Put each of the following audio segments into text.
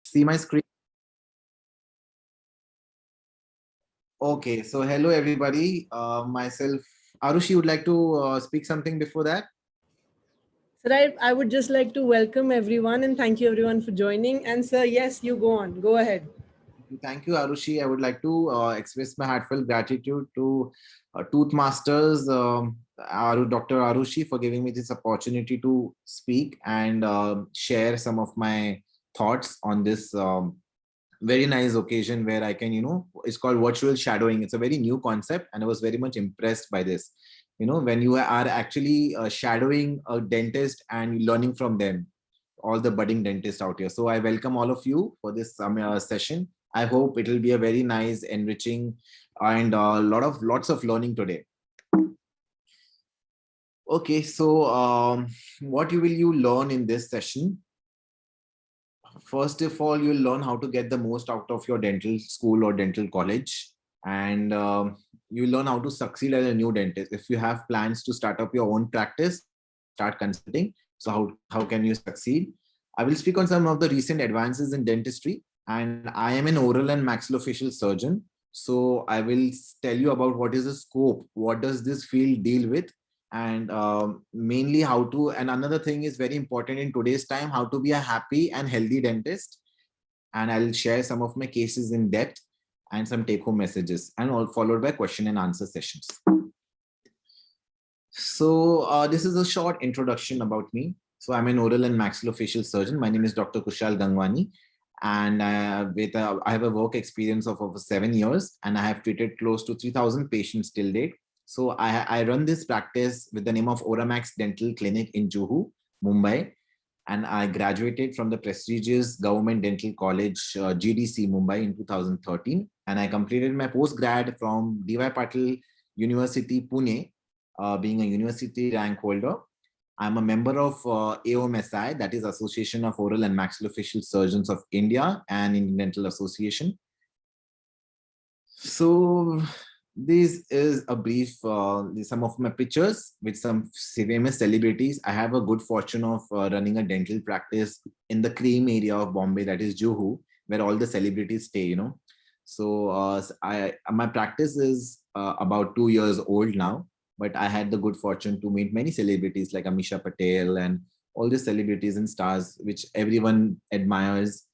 See my screen? Okay, so hello everybody. Myself, Arushi, would like to speak something before that? Sir, I would just like to welcome everyone and thank you everyone for joining. And sir, yes, you go on. Go ahead. Thank you, Arushi. I would like to express my heartfelt gratitude to Toothmasters, Dr. Arushi, for giving me this opportunity to speak and share some of my thoughts on this very nice occasion where I can, it's called virtual shadowing. It's a very new concept, and I was very much impressed by this. When you are actually shadowing a dentist and learning from them, all the budding dentists out here. So I welcome all of you for this session. I hope it will be a very nice, enriching, and lots of learning today. Okay, so what will you learn in this session? First of all, you'll learn how to get the most out of your dental school or dental college, and you learn how to succeed as a new dentist. If you have plans to start up your own practice, start consulting. So how can you succeed? I will speak on some of the recent advances in dentistry, and I am an oral and maxillofacial surgeon. So I will tell you about what is the scope, what does this field deal with, and mainly how to, and another thing is very important in today's time, how to be a happy and healthy dentist. And I'll share some of my cases in depth and some take home messages, and all followed by question and answer sessions. So this is a short introduction about me. So I'm an oral and maxillofacial surgeon. My name is Dr. Kushal Gangwani, and I have a work experience of over 7 years, and I have treated close to 3,000 patients till date. So I run this practice with the name of Oramax Dental Clinic in Juhu, Mumbai, and I graduated from the prestigious Government Dental College, GDC, Mumbai in 2013, and I completed my postgrad from DY Patil University, Pune, being a university rank holder. I'm a member of AOMSI, that is Association of Oral and Maxillofacial Surgeons of India, and Indian Dental Association. So this is a brief, some of my pictures with some famous celebrities. I have a good fortune of running a dental practice in the cream area of Bombay, that is Juhu, where all the celebrities stay. So my practice is about 2 years old now, but I had the good fortune to meet many celebrities like Amisha Patel and all the celebrities and stars which everyone admires.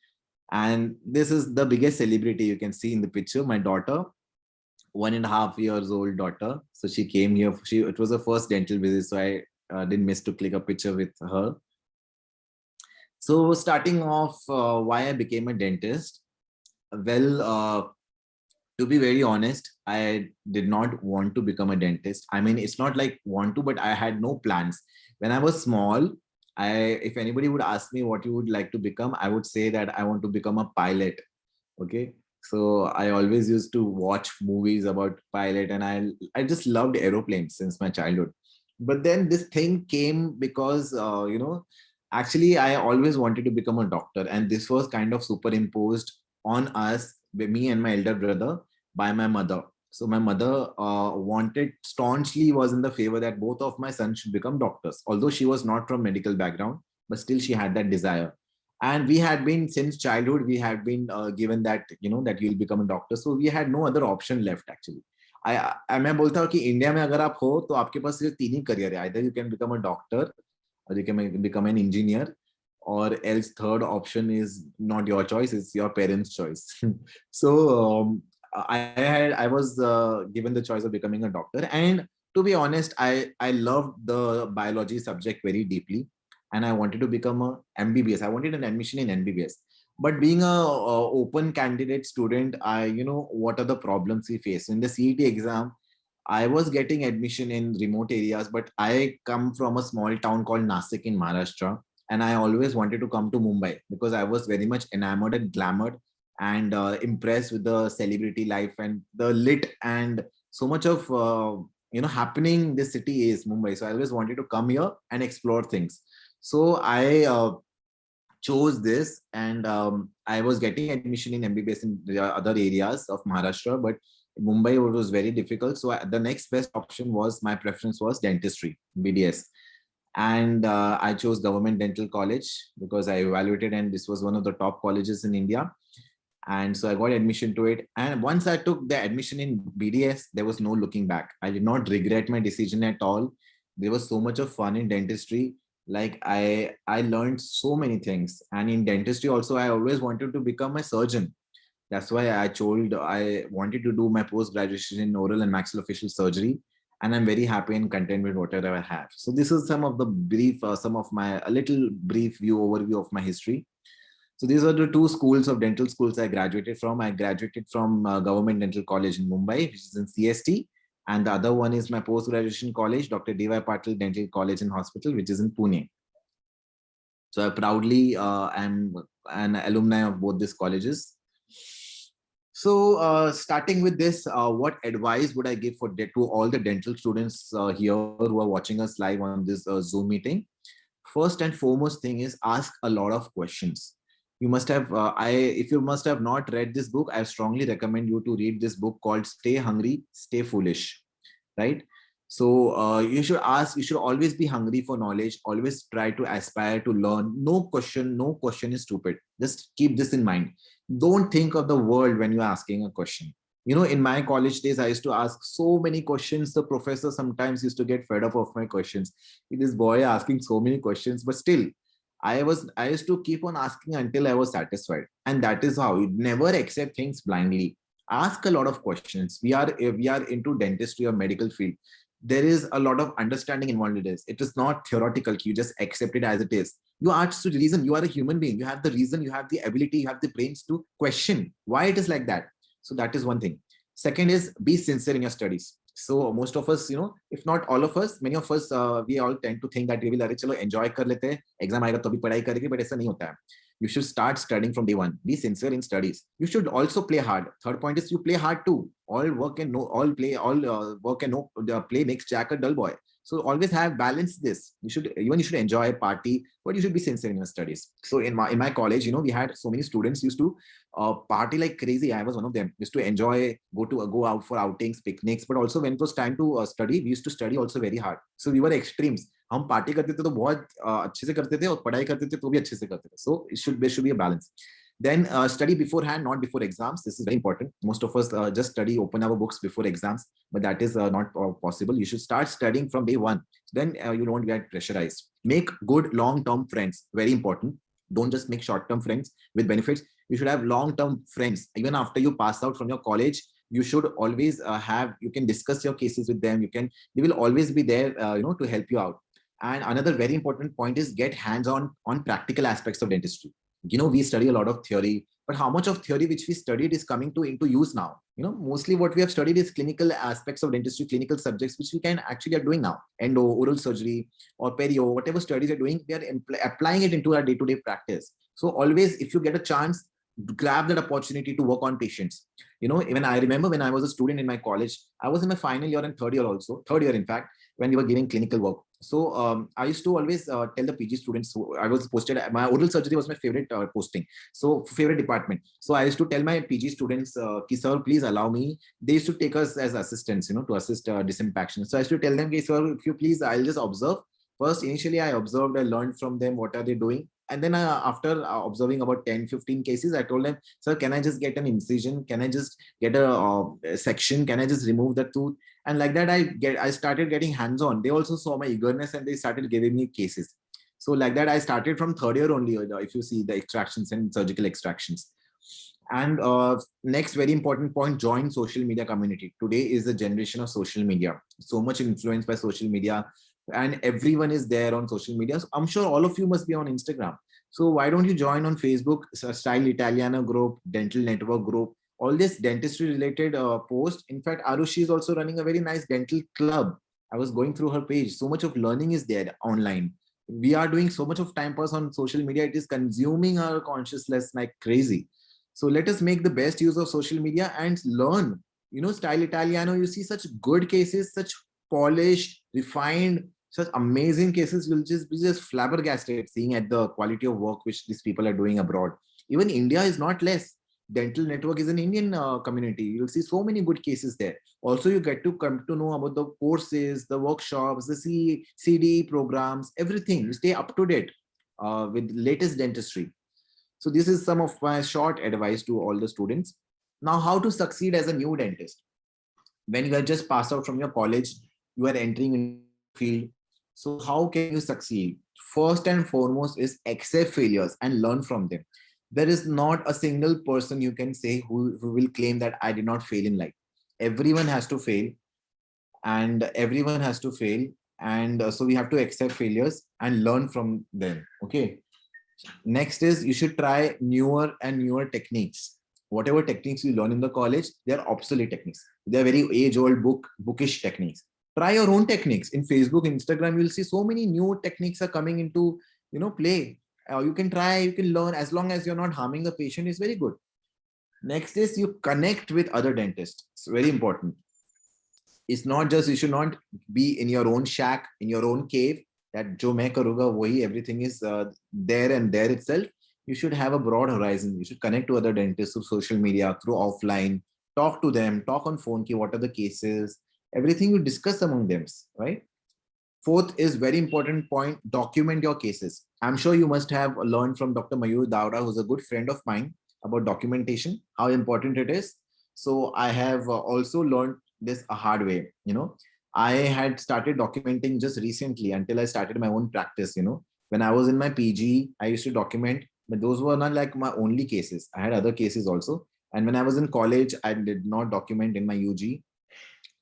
And this is the biggest celebrity you can see in the picture, my daughter, 1.5 years old daughter. So she came here. It was her first dental visit, so I didn't miss to click a picture with her. So starting off, why I became a dentist. Well, to be very honest, I did not want to become a dentist. I mean, it's not like want to, but I had no plans. When I was small, if anybody would ask me what you would like to become, I would say that I want to become a pilot. Okay. So I always used to watch movies about pilot, and I just loved aeroplanes since my childhood. But then this thing came because actually I always wanted to become a doctor, and this was kind of superimposed on us, me and my elder brother, by my mother. So my mother wanted staunchly, was in the favor that both of my sons should become doctors, although she was not from medical background, but still she had that desire. And we had been, since childhood we had been given that, that you'll become a doctor. So we had no other option left actually. मैं बोलता हूँ कि India में अगर आप हो तो आपके पास सिर्फ तीन ही करियर है, either you can become a doctor, or you can become an engineer, or else third option is not your choice, it's your parents' choice. So I was given the choice of becoming a doctor, and to be honest, I loved the biology subject very deeply, and I wanted to become a MBBS. I wanted an admission in MBBS. But being a open candidate student, what are the problems we face in the CET exam? I was getting admission in remote areas, but I come from a small town called Nasik in Maharashtra, and I always wanted to come to Mumbai because I was very much enamored and glamored and impressed with the celebrity life and the lit and so much of happening. This city is Mumbai, so I always wanted to come here and explore things. So I chose this, and I was getting admission in MBBS in the other areas of Maharashtra, but Mumbai was very difficult. So the next best option was, my preference was dentistry, BDS. And I chose Government Dental College because I evaluated, and this was one of the top colleges in India. And so I got admission to it. And once I took the admission in BDS, there was no looking back. I did not regret my decision at all. There was so much of fun in dentistry. Like I learned so many things. And in dentistry also, I always wanted to become a surgeon. That's why I wanted to do my post graduation in oral and maxillofacial surgery, and I'm very happy and content with whatever I have. So this is some of the brief, some of my a little brief overview of my history. So these are the two schools of dental schools I graduated from. I graduated from Government Dental College in Mumbai, which is in CST, and the other one is my post graduation college, Dr. D.Y. Patil Dental College and Hospital, which is in Pune. So I proudly am an alumni of both these colleges. So starting with this, what advice would I give to all the dental students here who are watching us live on this Zoom meeting? First and foremost thing is ask a lot of questions. You must have, if you must have not read this book, I strongly recommend you to read this book called Stay Hungry, Stay Foolish, right? So you should always be hungry for knowledge, always try to aspire to learn. No question is stupid. Just keep this in mind. Don't think of the world when you're asking a question. In my college days, I used to ask so many questions. The professor sometimes used to get fed up of my questions. This boy asking so many questions, but still, I used to keep on asking until I was satisfied. And that is how you never accept things blindly. Ask a lot of questions. We are into dentistry or medical field. There is a lot of understanding involved in this. It is not theoretical. You just accept it as it is. You ask to reason. You are a human being. You have the reason, you have the ability, you have the brains to question why it is like that. So that is one thing. Second is be sincere in your studies. So most of us, if not all of us, many of us, we all tend to think that we will chalo enjoy kar lete hain, exam aayega to bhi padhai karenge, but aisa nahi hota hai. You should start studying from day one. Be sincere in studies. You should also play hard. Third point is you play hard too. All work and no, all play, all work and no play makes Jack a dull boy. So always have balance this. You should enjoy party, but you should be sincere in your studies. So in my college, we had so many students used to party like crazy. I was one of them. Used to enjoy, go out for outings, picnics, but also when it was time to study, we used to study also very hard. So we were extremes. हम party करते थे तो बहुत अच्छे से करते थे और पढ़ाई करते थे तो भी अच्छे से करते थे. So there should be a balance. Then study beforehand, not before exams. This is very important. Most of us just study, open our books before exams, but that is not possible. You should start studying from day one. Then you don't get pressurized. Make good long-term friends. Very important. Don't just make short-term friends with benefits. You should have long-term friends. Even after you pass out from your college, you should always you can discuss your cases with them. They will always be there, to help you out. And another very important point is get hands-on on practical aspects of dentistry. We study a lot of theory, but how much of theory which we studied is coming into use now? Mostly what we have studied is clinical aspects of dentistry, clinical subjects, which we can actually are doing now. Endo, oral surgery, or perio, whatever studies are doing, we are applying it into our day-to-day practice. So always, if you get a chance, grab that opportunity to work on patients. Even I remember when I was a student in my college, I was in my final year and third year in fact, when we were giving clinical work. So I used to always tell the PG students, I was posted, my oral surgery was my favorite posting. So favorite department. So I used to tell my PG students, sir, please allow me. They used to take us as assistants, to assist disimpaction. So I used to tell them, sir, if you please, I'll just observe. First, initially I observed, I learned from them, what are they doing? And then after observing about 10-15 cases, I told them, sir, can I just get an incision? Can I just get a section? Can I just remove the tooth? And like that, I started getting hands-on. They also saw my eagerness and they started giving me cases. So like that, I started from third year only, if you see the extractions and surgical extractions. And next very important point, join social media community. Today is the generation of social media. So much influenced by social media, and everyone is there on social media. So I'm sure all of you must be on Instagram. So why don't you join on Facebook, Style Italiano group, Dental Network group, all this dentistry related post. In fact, Arushi is also running a very nice dental club. I was going through her page. So much of learning is there online. We are doing so much of time pass on social media. It is consuming our consciousness like crazy. So let us make the best use of social media and learn. Style Italiano, you see such good cases, such polished, refined, such amazing cases. You'll just be flabbergasted seeing at the quality of work which these people are doing abroad. Even India is not less. Dental Network is an Indian community. You'll see so many good cases there. Also, you get to come to know about the courses, the workshops, the CD programs, everything. You stay up to date with latest dentistry. So this is some of my short advice to all the students. Now, how to succeed as a new dentist? When you are just passed out from your college, you are entering in field. So how can you succeed? First and foremost is accept failures and learn from them. There is not a single person you can say who will claim that I did not fail in life. Everyone has to fail, and everyone has to fail. And so we have to accept failures and learn from them. Okay. Next is you should try newer and newer techniques. Whatever techniques you learn in the college, they're obsolete techniques. They're very age-old bookish techniques. Try your own techniques. In Facebook, Instagram, you'll see so many new techniques are coming into play. You can try, you can learn, as long as you're not harming the patient, is very good. Next is you connect with other dentists. It's very important. It's not just, you should not be in your own shack, in your own cave, that jo main karuga wahi, everything is there and there itself. You should have a broad horizon. You should connect to other dentists through social media, through offline, talk to them, talk on phone, what are the cases, everything you discuss among them, right? Fourth is very important point, document your cases. I'm sure you must have learned from Dr. Mayur Davda, who's a good friend of mine, about documentation, how important it is. So I have also learned this a hard way. I had started documenting just recently until I started my own practice. When I was in my PG, I used to document, but those were not like my only cases. I had other cases also. And when I was in college, I did not document in my UG.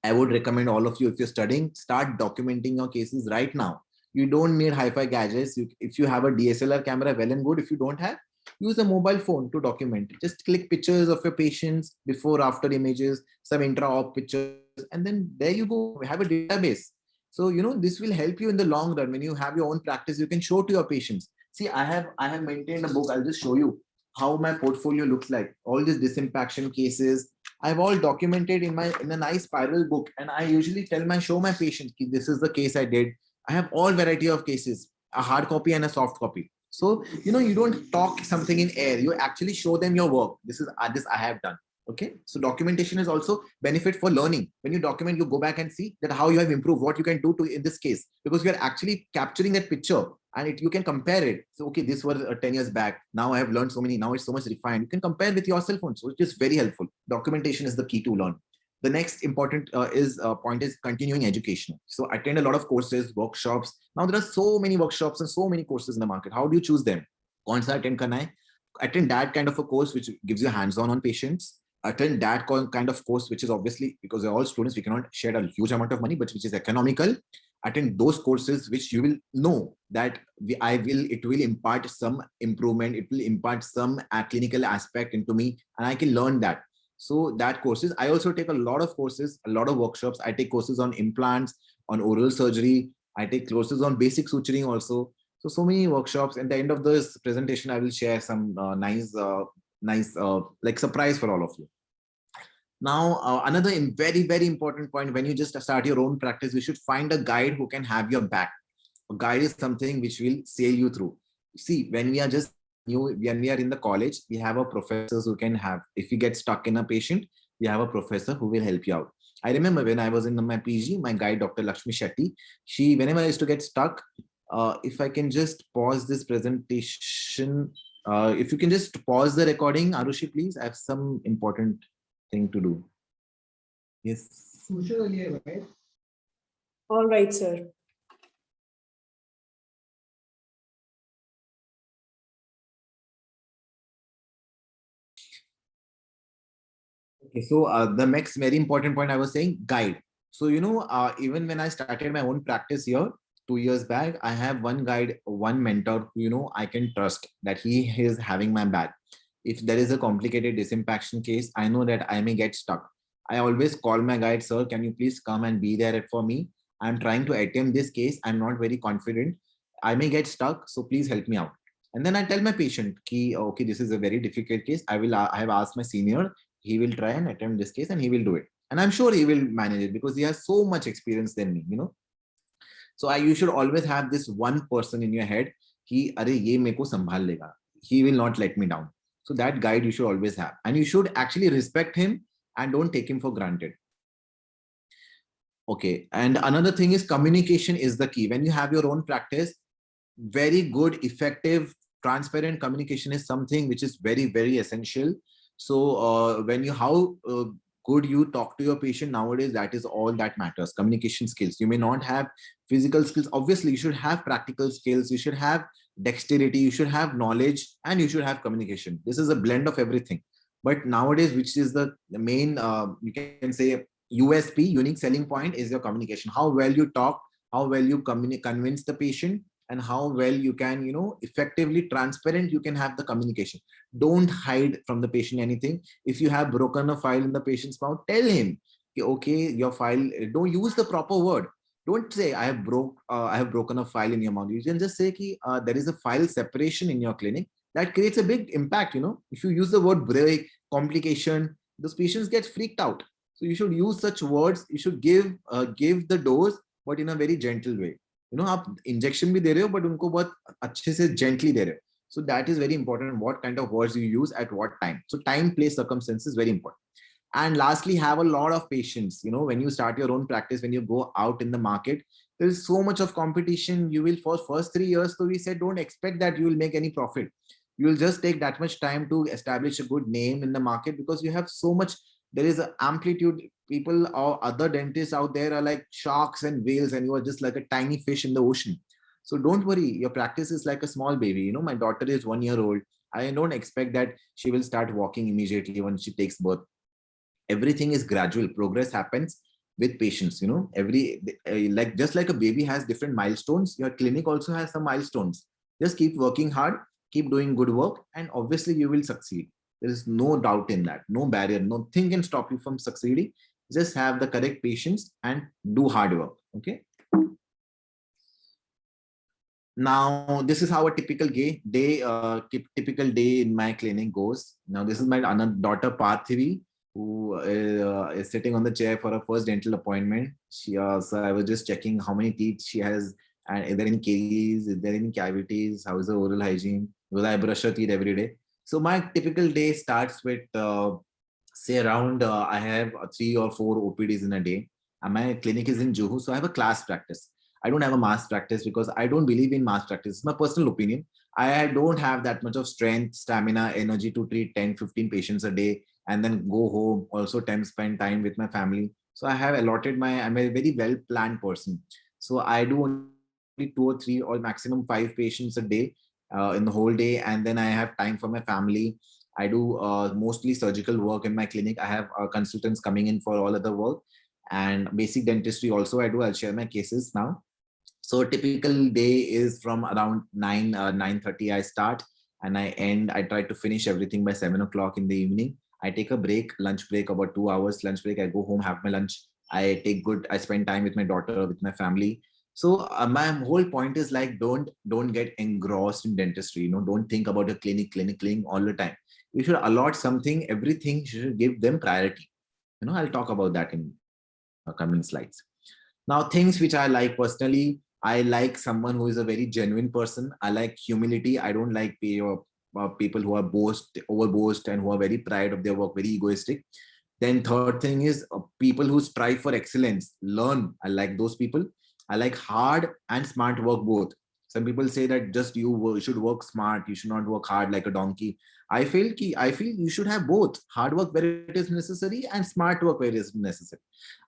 I would recommend all of you, if you're studying, start documenting your cases right now. You don't need hi-fi gadgets. If you have a DSLR camera, well and good. If you don't have, use a mobile phone to document. Just click pictures of your patients, before, after images, some intra-op pictures, and then there you go. Have a database. So this will help you in the long run. When you have your own practice, you can show to your patients. See, I have maintained a book. I'll just show you how my portfolio looks like. All these disimpaction cases, I've all documented in a nice spiral book, and I usually show my patients, this is the case I did. I have all variety of cases, a hard copy and a soft copy. So you don't talk something in air. You actually show them your work. This I have done. Okay, so documentation is also benefit for learning. When you document, you go back and see that how you have improved, what you can do to in this case, because you are actually capturing that picture, and you can compare it. So okay, this was 10 years back. Now I have learned so many. Now it's so much refined. You can compare with yourself also, which is very helpful. Documentation is the key to learn. The next important point is continuing education. So attend a lot of courses, workshops. Now there are so many workshops and so many courses in the market. How do you choose them? कौन सा attend करना है? Attend that kind of a course which gives you hands-on on patients. Attend that kind of course which is, obviously, because they're all students, we cannot share a huge amount of money, but which is economical. Attend those courses which you will know that it will impart some improvement, it will impart some clinical aspect into me, and I can learn that. So that courses, I also take a lot of courses, a lot of workshops. I take courses on implants, on oral surgery. I take courses on basic suturing also. So many workshops. At the end of this presentation, I will share some nice like surprise for all of you. Now, another very, very important point, when you just start your own practice, you should find a guide who can have your back. A guide is something which will sail you through. See, when we are just new, when we are in the college, we have a professors who can have, if you get stuck in a patient, we have a professor who will help you out. I remember when I was in my PG, my guide, Dr. Lakshmi Shetty, whenever I used to get stuck, if I can just pause this presentation, if you can just pause the recording, Arushi, please, I have some important thing to do. Yes. All right, sir. Okay, so the next very important point I was saying, guide. So, even when I started my own practice here 2 years back, I have one guide, one mentor, I can trust that he is having my back. If there is a complicated disimpaction case, I know that I may get stuck. I always call my guide, sir, can you please come and be there for me? I'm trying to attempt this case. I'm not very confident. I may get stuck, so please help me out. And then I tell my patient, okay, this is a very difficult case. I have asked my senior, he will try and attempt this case and he will do it. And I'm sure he will manage it because he has so much experience than me, So you should always have this one person in your head, he will not let me down. So that guide you should always have, and you should actually respect him and don't take him for granted. Okay, and another thing is communication is the key. When you have your own practice, very good, effective, transparent communication is something which is very, very essential. So when you how good you talk to your patient nowadays, that is all that matters. Communication skills. You may not have physical skills. Obviously, you should have practical skills. You should have dexterity. You should have knowledge, and you should have communication. This is a blend of everything. But nowadays, which is the main, you can say, USP, unique selling point, is your communication. How well you talk, how well you convince the patient, and how well you can, effectively transparent you can have the communication. Don't hide from the patient anything. If you have broken a file in the patient's mouth, tell him, okay, your file, don't use the proper word. Don't say I have broken a file in your mouth. You can just say there is a file separation in your clinic. That creates a big impact. If you use the word break, complication, those patients get freaked out. So you should use such words. You should give the dose, but in a very gentle way. आप injection भी दे रहे हो but उनको बहुत अच्छे से gently दे रहे हो. So that is very important, what kind of words you use at what time. So time, place, circumstances, very important. And lastly, have a lot of patience. When you start your own practice, when you go out in the market, there is so much of competition. You will, for first 3 years, so we said, don't expect that you will make any profit. You will just take that much time to establish a good name in the market, because you have so much, there is an amplitude. People or other dentists out there are like sharks and whales, and you are just like a tiny fish in the ocean. So don't worry, your practice is like a small baby. My daughter is 1 year old. I don't expect that she will start walking immediately when she takes birth. Everything is gradual. Progress happens with patience. Like just like a baby has different milestones, your clinic also has some milestones. Just keep working hard, keep doing good work, and obviously you will succeed. There is no doubt in that, no barrier, nothing can stop you from succeeding. Just have the correct patience and do hard work. Okay. Now, this is how a typical typical day in my clinic goes. Now, this is my daughter Parthivi, who is sitting on the chair for her first dental appointment. So I was just checking how many teeth she has, and is there any caries, is there any cavities, how is the oral hygiene, because I brush her teeth every day. So my typical day starts with, say around, I have 3 or 4 OPDs in a day. And my clinic is in Juhu, so I have a class practice. I don't have a mass practice because I don't believe in mass practice. It's my personal opinion. I don't have that much of strength, stamina, energy to treat 10, 15 patients a day and then go home, also spend time with my family. So I have allotted I'm a very well-planned person. So I do only 2 or 3 or maximum 5 patients a day in the whole day. And then I have time for my family. I do mostly surgical work in my clinic. I have consultants coming in for all other work, and basic dentistry also I do. I'll share my cases now. So a typical day is from around 9:30 I start, and I try to finish everything by 7 o'clock in the evening. I take a break, lunch break, about 2 hours lunch break. I go home, have my lunch. I spend time with my daughter, with my family. So my whole point is like, don't get engrossed in dentistry. Don't think about your clinic all the time. You should allot something, everything you should give them priority. I'll talk about that in coming slides. Now, things which I like personally, I like someone who is a very genuine person. I like humility. I don't like people who are overboast and who are very proud of their work, very egoistic. Then third thing is people who strive for excellence, learn. I like those people. I like hard and smart work both. Some people say that just you should work smart, you should not work hard like a donkey. I feel you should have both, hard work where it is necessary and smart work where it is necessary.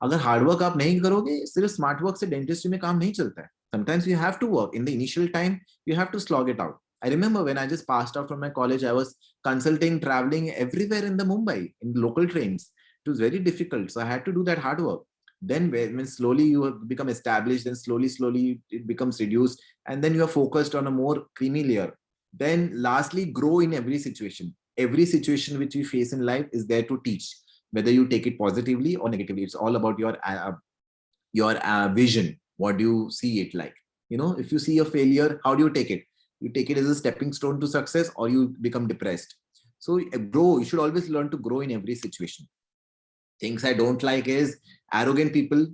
अगर hard work आप नहीं करोगे, सिर्फ smart work से dentistry में काम नहीं चलता है. Sometimes you have to work. In the initial time, you have to slog it out. I remember when I just passed out from my college, I was consulting, traveling everywhere in the Mumbai, in the local trains. It was very difficult. So I had to do that hard work. Then when slowly you have become established, then slowly it becomes reduced. And then you are focused on a more creamy layer. Then lastly, grow in every situation. Every situation which you face in life is there to teach, whether you take it positively or negatively. It's all about your vision. What do you see it like? If you see a failure, how do you take it? You take it as a stepping stone to success, or you become depressed. So grow. You should always learn to grow in every situation. Things I don't like is arrogant people,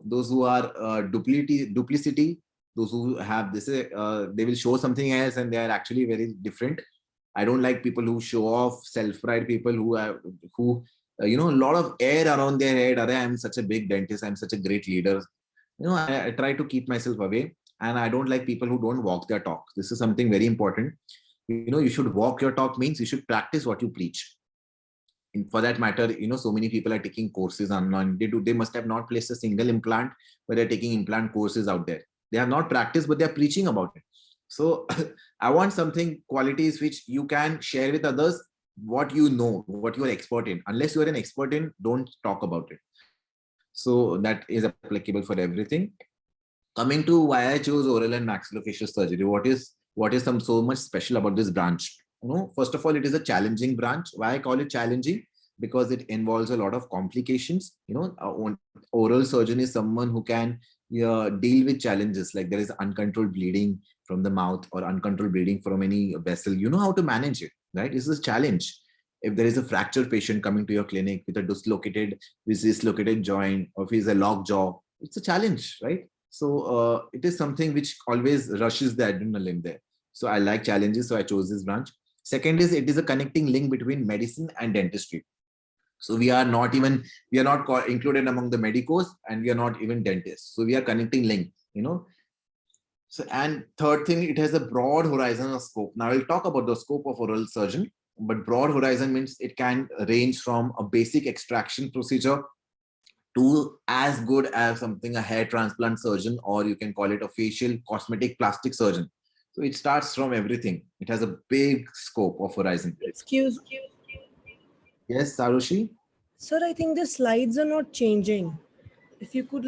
those who are duplicity, those who have this, they will show something else and they are actually very different. I don't like people who show off, self-pride people who have, who, a lot of air around their head. I'm such a big dentist. I'm such a great leader. I try to keep myself away, and I don't like people who don't walk their talk. This is something very important. You should walk your talk means you should practice what you preach. For that matter, so many people are taking courses online. They must have not placed a single implant, but they're taking implant courses out there. They have not practiced, but they're preaching about it. So I want something qualities which you can share with others, what you know, what you are expert in. Unless you are an expert in, don't talk about it. So that is applicable for everything. Coming to why I chose oral and maxillofacial surgery, what is so much special about this branch? First of all, it is a challenging branch. Why I call it challenging? Because it involves a lot of complications. Oral surgeon is someone who can deal with challenges, like there is uncontrolled bleeding from the mouth or uncontrolled bleeding from any vessel. You know how to manage it, right? This is a challenge. If there is a fractured patient coming to your clinic with a dislocated joint, or if he's a locked jaw, it's a challenge, right? So it is something which always rushes the adrenaline there. So I like challenges, so I chose this branch. Second is, it is a connecting link between medicine and dentistry. So we are not included among the medicos, and we are not even dentists. So we are connecting link, So, and third thing, it has a broad horizon of scope. Now I'll talk about the scope of oral surgeon, but broad horizon means it can range from a basic extraction procedure to as good as something a hair transplant surgeon, or you can call it a facial cosmetic plastic surgeon. So it starts from everything. It has a big scope of horizon. Excuse. Yes, Sarushi? Sir, I think the slides are not changing. If you could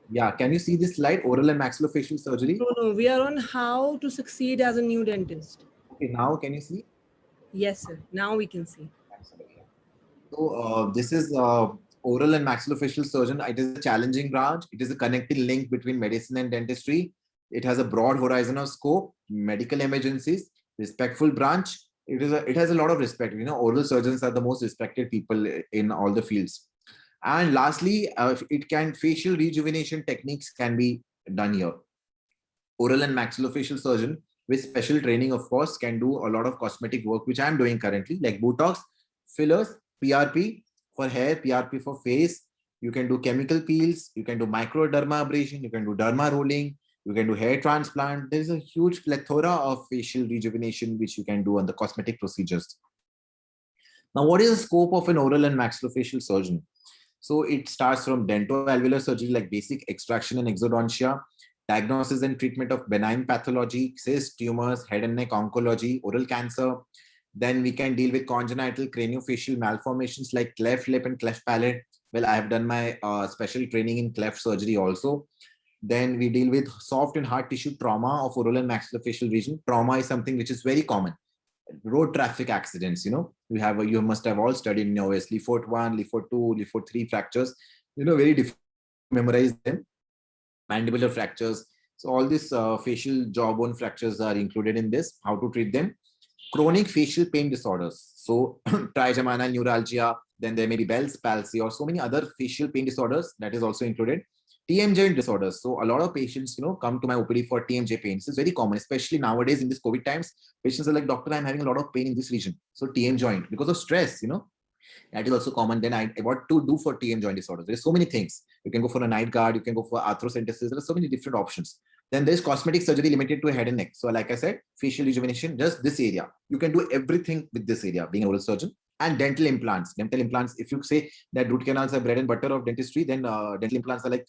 Yeah, can you see this slide, oral and maxillofacial surgery? No, we are on how to succeed as a new dentist. Okay, now can you see? Yes, sir. Now we can see. So this is oral and maxillofacial surgeon. It is a challenging branch. It is a connecting link between medicine and dentistry. It has a broad horizon of scope, medical emergencies, respectful branch. It has a lot of respect. Oral surgeons are the most respected people in all the fields. And lastly, facial rejuvenation techniques can be done here. Oral and maxillofacial surgeon with special training, of course, can do a lot of cosmetic work, which I'm doing currently, like Botox, fillers, PRP for hair, PRP for face. You can do chemical peels, you can do microdermabrasion, you can do derma rolling, you can do hair transplant. There's a huge plethora of facial rejuvenation which you can do on the cosmetic procedures. Now, what is the scope of an oral and maxillofacial surgeon? So it starts from dentoalveolar surgery, like basic extraction and exodontia, diagnosis and treatment of benign pathology, cysts, tumors, head and neck oncology, oral cancer. Then we can deal with congenital craniofacial malformations like cleft lip and cleft palate. Well, I have done my special training in cleft surgery also. Then we deal with soft and hard tissue trauma of oral and maxillofacial region. Trauma is something which is very common. Road traffic accidents, you must have all studied in OS, Lefort 1, Lefort 2, Lefort 3 fractures, very difficult to memorize them. Mandibular fractures. So all these facial jawbone fractures are included in this, how to treat them. Chronic facial pain disorders. So trigeminal neuralgia, then there may be Bell's palsy or so many other facial pain disorders that is also included. TM joint disorders. So a lot of patients, come to my OPD for TMJ pain. This is very common, especially nowadays in this COVID times. Patients are like, doctor, I'm having a lot of pain in this region. So TM joint, because of stress, that is also common. Then what to do for TM joint disorders? There's so many things. You can go for a night guard. You can go for arthrocentesis. There are so many different options. Then there's cosmetic surgery limited to head and neck. So like I said, facial rejuvenation, just this area. You can do everything with this area, being an oral surgeon. And dental implants. Dental implants, if you say that root canals are bread and butter of dentistry, then dental implants are like,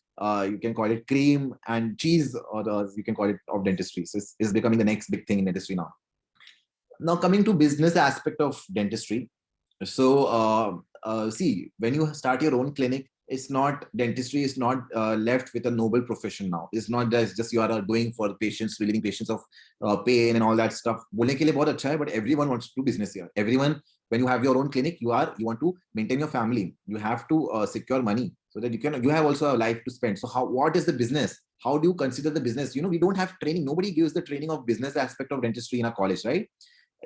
you can call it cream and cheese, or you can call it of dentistry. So it's becoming the next big thing in dentistry now. Now coming to business aspect of dentistry. So see, when you start your own clinic, dentistry is not left with a noble profession now. It's not just you are doing for patients, relieving patients of pain and all that stuff. बोलने के लिए बहुत अच्छा है, but everyone wants to do business here. Everyone, when you have your own clinic, you want to maintain your family. You have to secure money so that you have also a life to spend. So what is the business? How do you consider the business? We don't have training. Nobody gives the training of business aspect of dentistry in a college, right?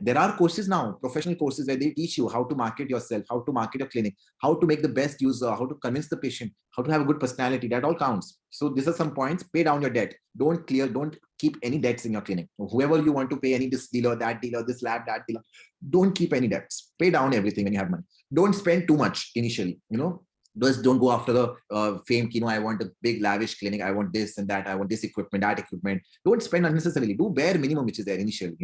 There are courses now, professional courses, where they teach you how to market yourself, how to market your clinic, how to make the best user, how to convince the patient, how to have a good personality. That all counts. So these are some points. Pay down your debt. Don't keep any debts in your clinic. Whoever you want to pay, any this dealer, that dealer, this lab, that dealer, don't keep any debts. Pay down everything when you have money. Don't spend too much initially. Just don't go after the fame. I want a big lavish clinic. I want this and that. I want this equipment, that equipment. Don't spend unnecessarily. Do bare minimum, which is there initially.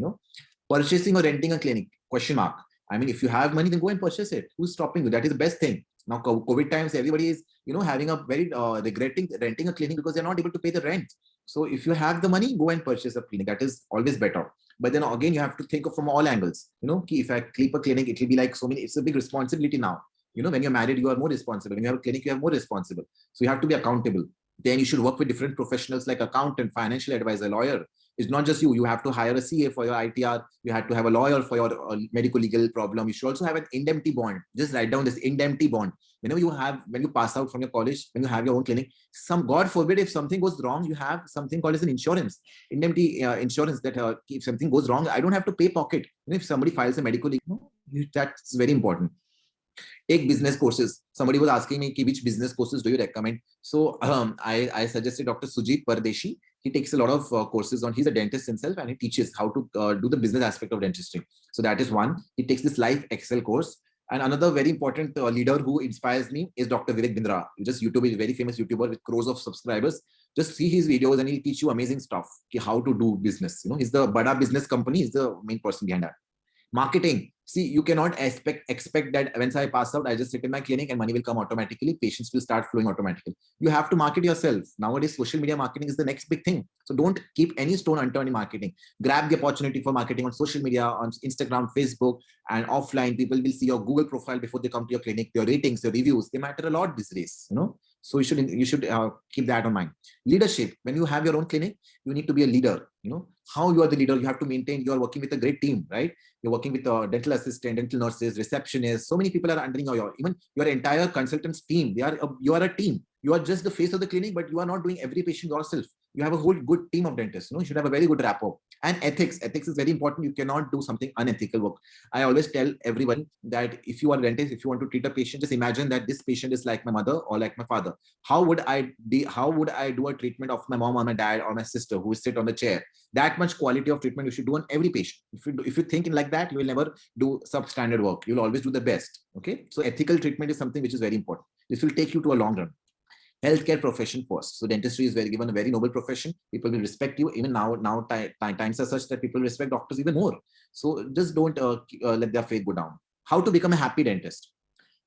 Purchasing or renting a clinic? Question mark. I mean, if you have money, then go and purchase it. Who's stopping you? That is the best thing. Now, COVID times, everybody is, having a very regretting renting a clinic because they're not able to pay the rent. So if you have the money, go and purchase a clinic. That is always better. But then again, you have to think of from all angles. If I keep a clinic, it will be like so many. It's a big responsibility now. When you're married, you are more responsible. When you have a clinic, you are more responsible. So you have to be accountable. Then you should work with different professionals like accountant, financial advisor, lawyer. It's not just you. You have to hire a CA for your ITR. You have to have a lawyer for your medical legal problem. You should also have an indemnity bond. Just write down this indemnity bond. When you pass out from your college, when you have your own clinic, God forbid, if something goes wrong, you have something called as an insurance, indemnity insurance, that if something goes wrong, I don't have to pay pocket. If somebody files a medical legal, that's very important. Take business courses. Somebody was asking me, which business courses do you recommend? So I suggested Dr. Sujit Pardeshi. He takes a lot of courses on, he's a dentist himself, and he teaches how to do the business aspect of dentistry. So that is one. He takes this Life Excel course. And another very important leader who inspires me is Dr. Vivek Bindra. Just YouTube is a very famous YouTuber with crores of subscribers. Just see his videos and he'll teach you amazing stuff, how to do business. He's the Bada Business Company. He's the main person behind that. Marketing. See, you cannot expect that once I pass out, I just sit in my clinic and money will come automatically. Patients will start flowing automatically. You have to market yourself. Nowadays, social media marketing is the next big thing. So don't keep any stone unturned in marketing. Grab the opportunity for marketing on social media, on Instagram, Facebook, and offline. People will see your Google profile before they come to your clinic. Your ratings, your reviews, they matter a lot these days. So you should keep that in mind. Leadership. When you have your own clinic, you need to be a leader. How you are the leader, you have to maintain. You are working with a great team, right? You're working with a dental assistant, dental nurses, receptionists. So many people are under even your entire consultants team. You are a team. You are just the face of the clinic, but you are not doing every patient yourself. You have a whole good team of dentists. You should have a very good rapport. And ethics. Ethics is very important. You cannot do something unethical work. I always tell everyone that if you are a dentist, if you want to treat a patient, just imagine that this patient is like my mother or like my father. How would I do a treatment of my mom or my dad or my sister who sit on the chair? That much quality of treatment you should do on every patient. If you think like that, you will never do substandard work. You'll always do the best. Okay. So ethical treatment is something which is very important. This will take you to a long run. Healthcare profession first. So dentistry is given a very noble profession. People will respect you. Even now times are such that people respect doctors even more. So just don't let their faith go down. How to become a happy dentist?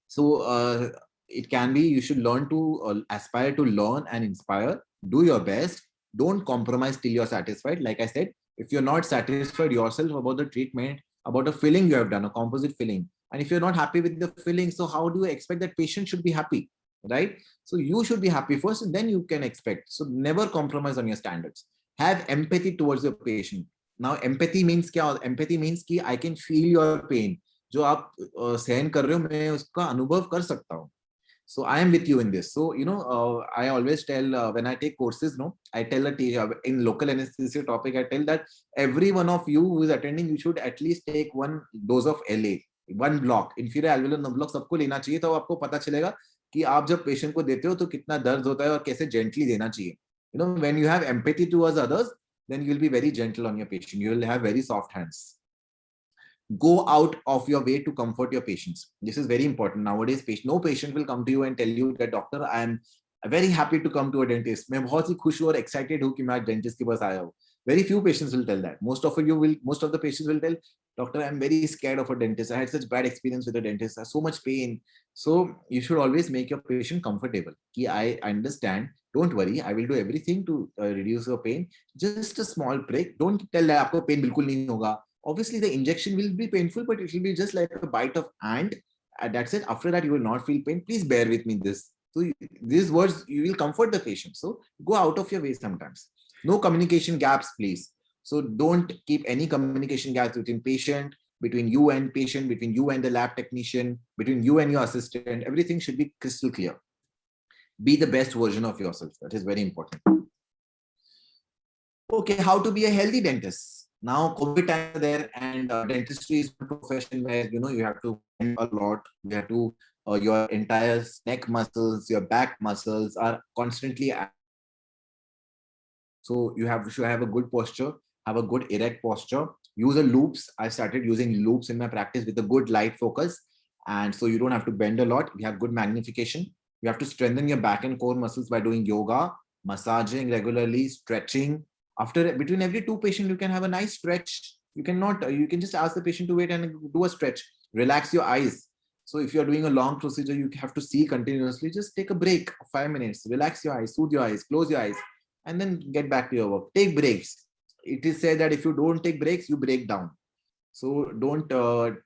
So it can be, you should learn to aspire to learn and inspire. Do your best. Don't compromise till you're satisfied. Like I said, if you're not satisfied yourself about the treatment, about a filling you have done, a composite filling, and if you're not happy with the filling, so how do you expect that patient should be happy? Right? So you should be happy first, and then you can expect. So never compromise on your standards. Have empathy towards your patient. Now, empathy means kya? Empathy means कि I can feel your pain. जो आप सहन कर रहे हो, मैं उसका अनुभव कर सकता हूँ. So I am with you in this. So I always tell when I take courses, I tell a teacher in local anesthesia topic, I tell that every one of you who is attending, you should at least take one dose of LA, one block, inferior alveolar nerve block. सबको लेना चाहिए, तो आपको पता चलेगा कि आप जब पेशेंट को देते हो तो कितना दर्द होता है और कैसे जेंटली देना चाहिए. When you have empathy towards others, then you will be very gentle on your patient. You will have very soft hands. Go out of your way to comfort your patients. This is very important. Nowadays, no patient will come to you and tell you that, doctor, I am very happy to come to a dentist. मैं बहुत ही खुश हूँ और excited हूँ कि मैं dentist के पास आया हूँ. Very few patients will tell that. Most of the patients will tell, doctor, I'm very scared of a dentist. I had such bad experience with a dentist. I have so much pain. So you should always make your patient comfortable. I understand. Don't worry. I will do everything to reduce your pain. Just a small prick. Don't tell that आपको pain बिल्कुल नहीं होगा. Obviously, the injection will be painful, but it will be just like a bite of ant. That's it. After that, you will not feel pain. Please bear with me this. So these words, you will comfort the patient. So go out of your way sometimes. No communication gaps, please. So don't keep any communication gaps between patient, between you and patient, between you and the lab technician, between you and your assistant. Everything should be crystal clear. Be the best version of yourself. That is very important. Okay, how to be a healthy dentist? Now COVID times are there, and dentistry is one profession where you have to bend a lot. You have to your entire neck muscles, your back muscles are constantly. So you should have a good posture, have a good erect posture. Use a loops. I started using loops in my practice with a good light focus, and so you don't have to bend a lot. You have good magnification. You have to strengthen your back and core muscles by doing yoga, massaging regularly, stretching. After between every two patients, you can have a nice stretch. You cannot. You can just ask the patient to wait and do a stretch. Relax your eyes. So if you are doing a long procedure, you have to see continuously. Just take a break of 5 minutes. Relax your eyes, soothe your eyes, close your eyes, and then get back to your work. Take breaks. It is said that if you don't take breaks, you break down. So don't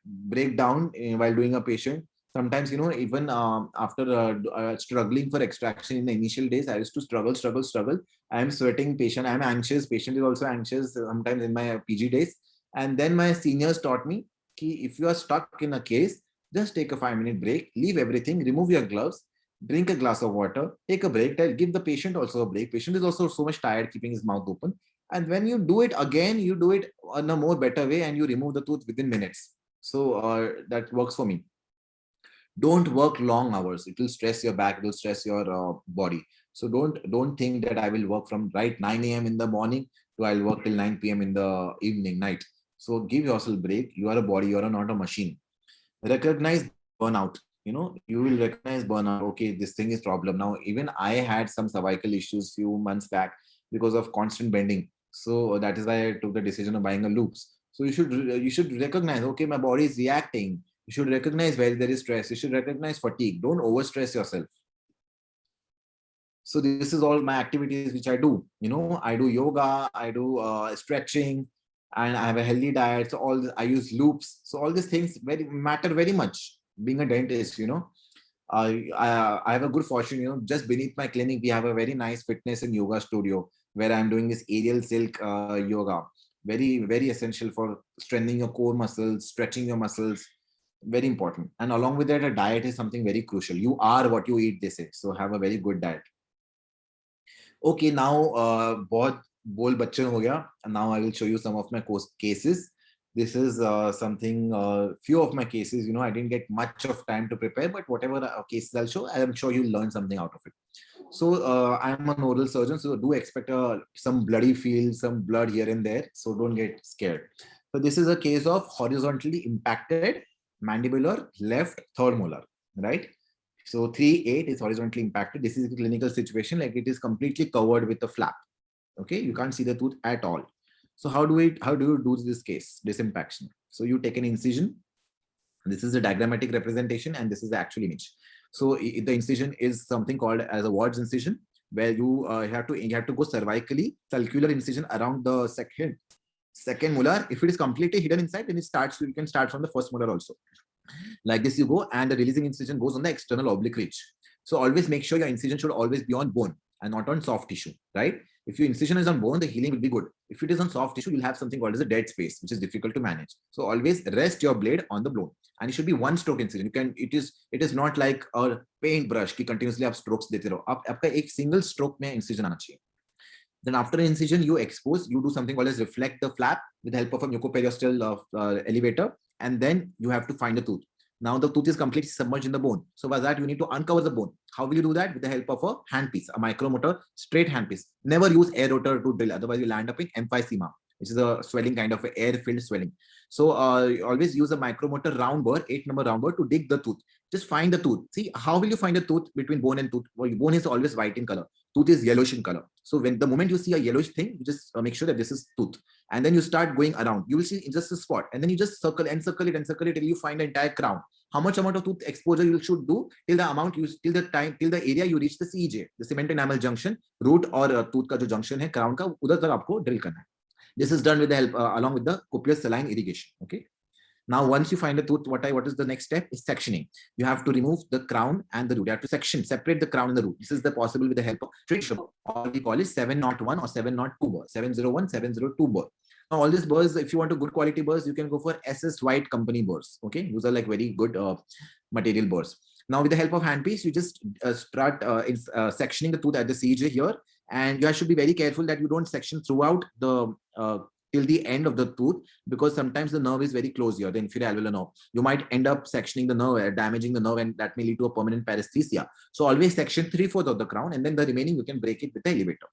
break down while doing a patient. Sometimes, even after struggling for extraction in the initial days, I used to struggle. I am sweating, patient, I am anxious, patient is also anxious sometimes in my PG days. And then my seniors taught me, if you are stuck in a case, just take a 5 minute break, leave everything, remove your gloves, drink a glass of water, take a break, give the patient also a break. Patient is also so much tired keeping his mouth open. And when you do it again, you do it in a more better way and you remove the tooth within minutes. So that works for me. Don't work long hours. It will stress your back, it will stress your body. So don't think that I will work from right 9 a.m. in the morning to I'll work till 9 p.m. in the evening, night. So give yourself break. You are a body, you are not a machine. Recognize burnout. You will recognize burnout. Okay, this thing is problem. Now even I had some cervical issues few months back because of constant bending. So that is why I took the decision of buying a loops. So you should recognize, okay, my body is reacting. You should recognize where there is stress. You should recognize fatigue. Don't overstress yourself. So this is all my activities which I do. I do yoga, I do stretching, and I have a healthy diet. So I use loops. So all these things matter very much. Being a dentist, I have a good fortune. Just beneath my clinic, we have a very nice fitness and yoga studio where I'm doing this aerial silk yoga. Very, very essential for strengthening your core muscles, stretching your muscles. Very important. And along with that, a diet is something very crucial. You are what you eat, they say. So have a very good diet. Okay, now बहुत बोल बच्चन हो गया. Now I will show you some of my cases. This is something, few of my cases. I didn't get much of time to prepare, but whatever cases I'll show, I'm sure you'll learn something out of it. So I'm an oral surgeon, so do expect some bloody feel, some blood here and there. So don't get scared. So this is a case of horizontally impacted mandibular left third molar, right? So 3/8 is horizontally impacted. This is a clinical situation, like it is completely covered with a flap. Okay, you can't see the tooth at all. So how do you do this case, this impaction? So you take an incision. This is a diagrammatic representation, and this is the actual image. So the incision is something called as a Ward's incision, where you have to go cervically, circular incision around the second molar. If it is completely hidden inside, then you can start from the first molar also. Like this you go, and the releasing incision goes on the external oblique ridge. So always make sure your incision should always be on bone and not on soft tissue, right? If your incision is on bone, the healing will be good. If it is on soft tissue, you'll have something called as a dead space, which is difficult to manage. So always rest your blade on the bone, and it should be one stroke incision. It is not like a paint brush ki continuously आप strokes देते रहो. आपका एक single stroke में incision आना चाहिए. Then after incision, you do something called as reflect the flap with the help of a mucoperiosteal elevator, and then you have to find the tooth. Now the tooth is completely submerged in the bone. So for that, you need to uncover the bone. How will you do that? With the help of a handpiece, a micromotor, straight handpiece. Never use air rotor to drill, otherwise you land up in emphysema, which is a swelling kind of air-filled swelling. So always use a micromotor round burr, 8-number round burr, to dig the tooth. Just find the tooth. See, how will you find a tooth between bone and tooth? Well, bone is always white in color. Tooth is yellowish in color. So when the moment you see a yellowish thing, you just make sure that this is tooth. And then you start going around. You will see in just a spot. And then you just circle and circle it and circle it till you find the entire crown. How much amount of tooth exposure you should do till the area you reach the CEJ, the cement enamel junction, root or tooth ka jo junction hai, crown ka, udhar tak aapko drill karna hai. This is done with the help along with the copious saline irrigation. Okay. Now, once you find the tooth, what is the next step? Is sectioning. You have to remove the crown and the root. You have to separate the crown and the root. This is possible with the help of trick, or we call it 701 or 702 burr, 701, 702 burr. Now, all these burrs, if you want a good quality burrs, you can go for SS White company burrs. Okay, those are like very good material burrs. Now, with the help of handpiece, you just start sectioning the tooth at the CJ here, and you should be very careful that you don't section throughout the till the end of the tooth, because sometimes the nerve is very close here, the inferior alveolar nerve. You might end up sectioning the nerve, damaging the nerve, and that may lead to a permanent paresthesia. So always section 3/4 of the crown, and then the remaining you can break it with the elevator.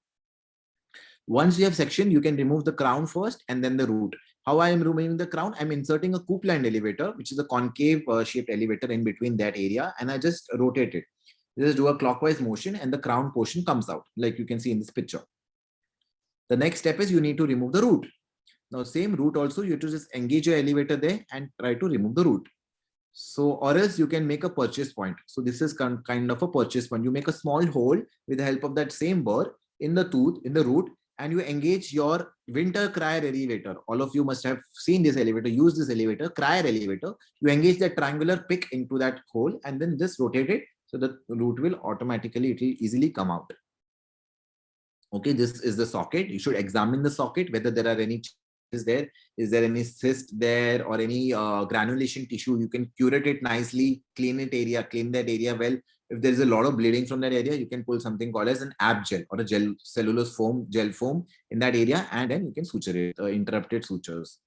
Once you have sectioned, you can remove the crown first and then the root. How I am removing the crown? I'm inserting a Copeland elevator, which is a concave shaped elevator in between that area, and I just rotate it. Just do a clockwise motion and the crown portion comes out, like you can see in this picture. The next step is you need to remove the root. Now, same root also, you have to just engage your elevator there and try to remove the root. So, or else you can make a purchase point. So this is kind of a purchase point. You make a small hole with the help of that same burr in the tooth, in the root, and you engage your winter crier elevator. All of you must have seen this elevator, use this elevator, crier elevator. You engage that triangular pick into that hole and then just rotate it. So the root will automatically, it will easily come out. Okay, this is the socket. You should examine the socket, whether there are any changes there. Is there any cyst there or any granulation tissue? You can curate it nicely, clean that area well. If there is a lot of bleeding from that area, you can pull something called as an ab gel or a gel cellulose foam, gel foam in that area, and then you can suture it, interrupted sutures.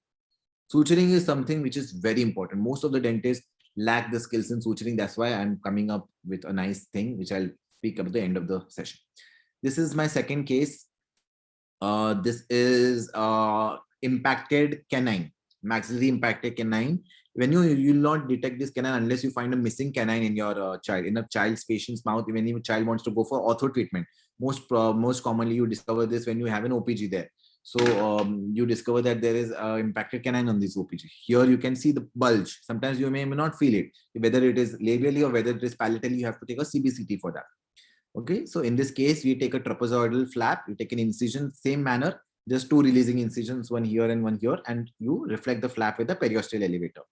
Suturing is something which is very important. Most of the dentists lack the skills in suturing. That's why I'm coming up with a nice thing, which I'll speak up at the end of the session. This is my second case. This is impacted canine, maxillary impacted canine. When you will not detect this canine unless you find a missing canine in your child, in a child's patient's mouth. When a child wants to go for ortho treatment, most commonly you discover this when you have an OPG there. So you discover that there is impacted canine on this OPG. Here you can see the bulge. Sometimes you may not feel it, whether it is labially or whether it is palatally. You have to take a CBCT for that. Okay, so in this case, we take a trapezoidal flap, you take an incision, same manner, just two releasing incisions, one here and one here, and you reflect the flap with the periosteal elevator.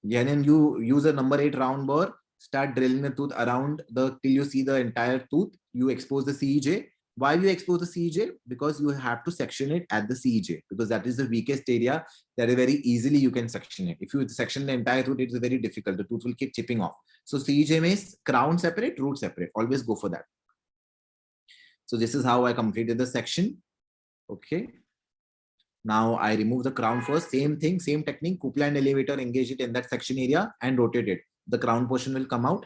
Then you use a number 8 round burr, start drilling the tooth around till you see the entire tooth. You expose the CEJ. Why you expose the CEJ? Because you have to section it at the CEJ, because that is the weakest area that is very easily you can section it. If you section the entire tooth, it is very difficult. The tooth will keep chipping off. So CEJ means crown separate, root separate. Always go for that. So this is how I completed the section. Okay. Now I remove the crown first. Same thing, same technique. Copeland elevator, engage it in that section area and rotate it. The crown portion will come out.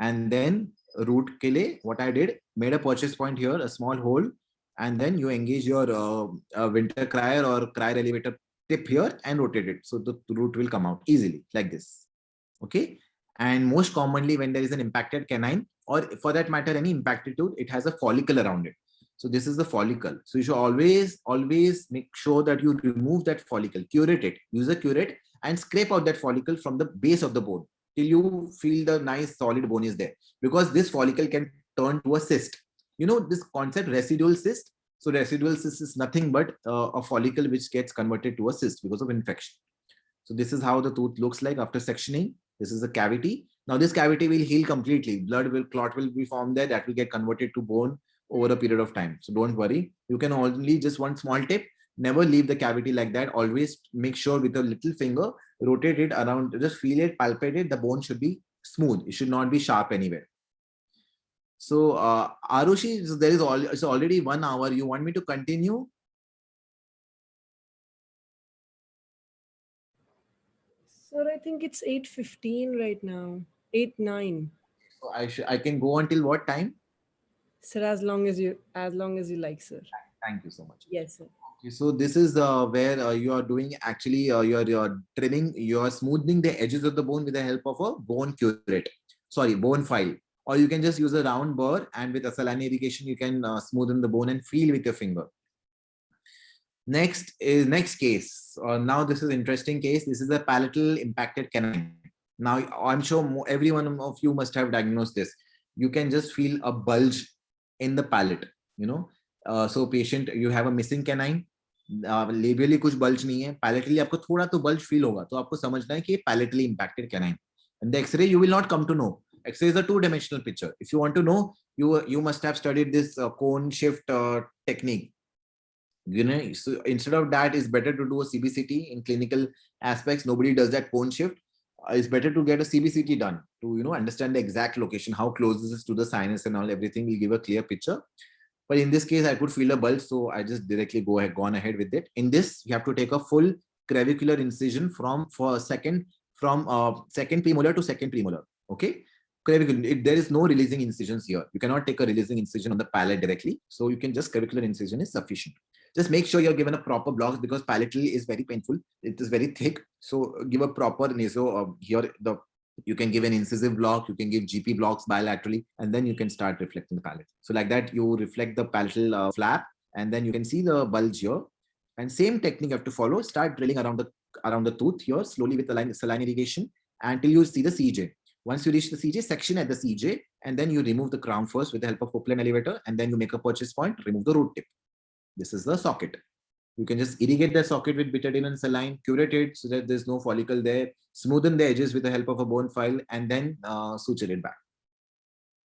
And then root ke liye, what I did, made a purchase point here, a small hole. And then you engage your winter crier or crier elevator tip here and rotate it. So the root will come out easily like this. Okay. And most commonly when there is an impacted canine, or for that matter, any impacted tooth, it has a follicle around it. So this is the follicle. So you should always make sure that you remove that follicle, curate it, use a curate and scrape out that follicle from the base of the bone till you feel the nice solid bone is there. Because this follicle can turn to a cyst. You know this concept, residual cyst. So residual cyst is nothing but a follicle which gets converted to a cyst because of infection. So this is how the tooth looks like after sectioning. This is a cavity. Now this cavity will heal completely. Clot will be formed there that will get converted to bone over a period of time. So don't worry. You can only just one small tip. Never leave the cavity like that. Always make sure with a little finger, rotate it around, just feel it, palpate it. The bone should be smooth. It should not be sharp anywhere. So Arushi, it's already 1 hour. You want me to continue? Sir, I think it's 8:15 right now. 8:09. So I can go until what time? Sir, as long as you like, sir. Thank you so much. Yes, sir. Okay, so this is where you are doing actually you're trimming, you are smoothing the edges of the bone with the help of a bone curate. Sorry, bone file. Or you can just use a round burr and with a saline irrigation you can smoothen the bone and feel with your finger. Next case. Now this is interesting case. This is a palatal impacted canine. Now I'm sure every one of you must have diagnosed this. You can just feel a bulge in the palate. You know, so patient, you have a missing canine. Labially कुछ bulge नहीं है. Palatally आपको थोड़ा तो bulge feel होगा. तो आपको समझना है कि ये palatally impacted canine. And the X-ray you will not come to know. X-ray is a two-dimensional picture. If you want to know, you must have studied this cone shift technique. You know, so instead of that, it's better to do a CBCT in clinical aspects. Nobody does that cone shift. It's better to get a CBCT done to understand the exact location, how close this is to the sinus and all. Everything will give a clear picture. But in this case, I could feel a bulge, so I just directly gone ahead with it. In this, you have to take a full clavicular incision from second premolar to second premolar. Okay, clavicular. There is no releasing incisions here. You cannot take a releasing incision on the palate directly, so you can just clavicular incision is sufficient. Just make sure you're given a proper block because palatal is very painful. It is very thick, so give a proper naso. Here you can give an incisive block, you can give GP blocks bilaterally, and then you can start reflecting the palate. So like that, you reflect the palatal flap, and then you can see the bulge here. And same technique you have to follow. Start drilling around the tooth here slowly with the saline irrigation until you see the CJ. Once you reach the CJ, section at the CJ, and then you remove the crown first with the help of Copeland elevator, and then you make a purchase point, remove the root tip. This is the socket. You can just irrigate the socket with betadine and saline, curate it so that there's no follicle there, smoothen the edges with the help of a bone file, and then suture it back.